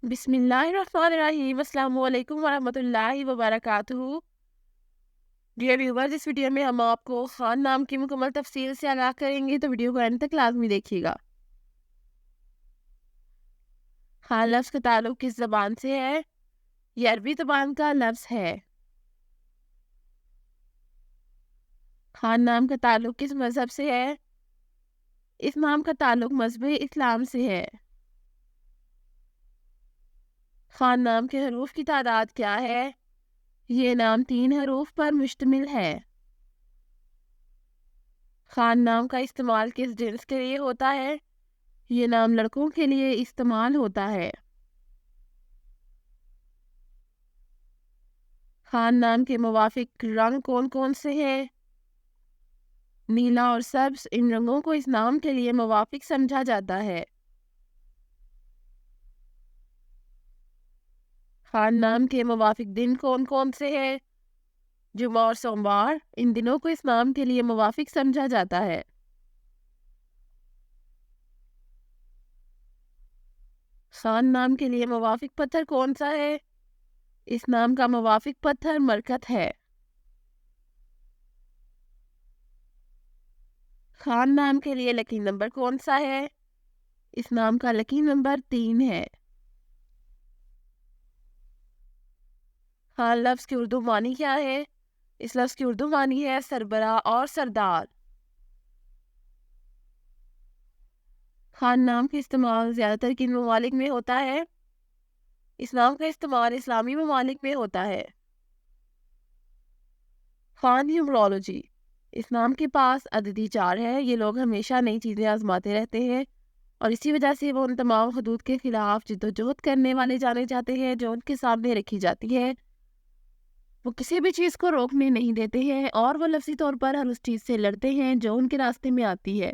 بسم اللہ الرحمن الرحیم۔ السلام علیکم ورحمۃ اللہ وبرکاتہ۔ ڈیئر ویورز، اس ویڈیو میں ہم آپ کو خان نام کی مکمل تفصیل سے آگاہ کریں گے، تو ویڈیو کو اینڈ تک لازمی دیکھیے گا۔ خان لفظ کا تعلق کس زبان سے ہے؟ یہ عربی زبان کا لفظ ہے۔ خان نام کا تعلق کس مذہب سے ہے؟ اس نام کا تعلق مذہب اسلام سے ہے۔ خان نام کے حروف کی تعداد کیا ہے؟ یہ نام 3 حروف پر مشتمل ہے۔ خان نام کا استعمال کس جنس کے لیے ہوتا ہے؟ یہ نام لڑکوں کے لیے استعمال ہوتا ہے۔ خان نام کے موافق رنگ کون کون سے ہیں؟ نیلا اور سبز، ان رنگوں کو اس نام کے لیے موافق سمجھا جاتا ہے۔ خان نام کے موافق دن کون کون سے ہیں؟ جمعہ اور سوموار، ان دنوں کو اس نام کے لیے موافق سمجھا جاتا ہے۔ خان نام کے لیے موافق پتھر کون سا ہے؟ اس نام کا موافق پتھر مرکت ہے۔ خان نام کے لیے لکی نمبر کون سا ہے؟ اس نام کا لکی نمبر 3 ہے۔ خان لفظ کی اردو معنی کیا ہے؟ اس لفظ کی اردو معنی ہے سربراہ اور سردار۔ خان نام کا استعمال زیادہ تر کن ممالک میں ہوتا ہے؟ اس نام کا استعمال اسلامی ممالک میں ہوتا ہے۔ خان نیومرولوجی، اس نام کے پاس عددی 4 ہے۔ یہ لوگ ہمیشہ نئی چیزیں آزماتے رہتے ہیں اور اسی وجہ سے وہ ان تمام حدود کے خلاف جدوجہد کرنے والے جانے جاتے ہیں جو ان کے سامنے رکھی جاتی ہے۔ وہ کسی بھی چیز کو روکنے نہیں دیتے ہیں اور وہ لفظی طور پر ہر اس چیز سے لڑتے ہیں جو ان کے راستے میں آتی ہے۔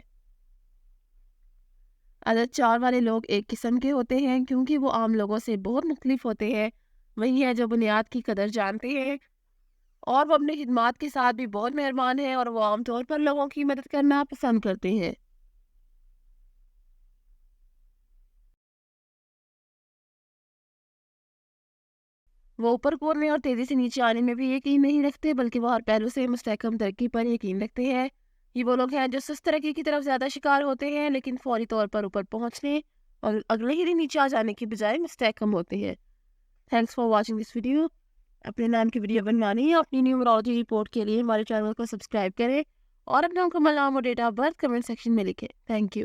عدد 4 والے لوگ ایک قسم کے ہوتے ہیں کیونکہ وہ عام لوگوں سے بہت مختلف ہوتے ہیں۔ وہی ہے جو بنیاد کی قدر جانتے ہیں اور وہ اپنے خدمات کے ساتھ بھی بہت مہربان ہیں، اور وہ عام طور پر لوگوں کی مدد کرنا پسند کرتے ہیں۔ وہ اوپر کونے اور تیزی سے نیچے آنے میں بھی یقین نہیں رکھتے، بلکہ وہ ہر پہلو سے مستحکم ترقی پر یقین رکھتے ہیں۔ یہ وہ لوگ ہیں جو سست ترقی کی طرف زیادہ شکار ہوتے ہیں، لیکن فوری طور پر اوپر پہنچنے اور اگلے ہی دن نیچے آ جانے کی بجائے مستحکم ہوتے ہیں۔ Thanks for watching this video. اپنے نام کی ویڈیو بنوانے یا اپنی نیومرولوجی رپورٹ کے لیے ہمارے چینل کو سبسکرائب کریں اور اپنا مکمل نام اور date of birth comment section میں لکھیں۔ Thank you.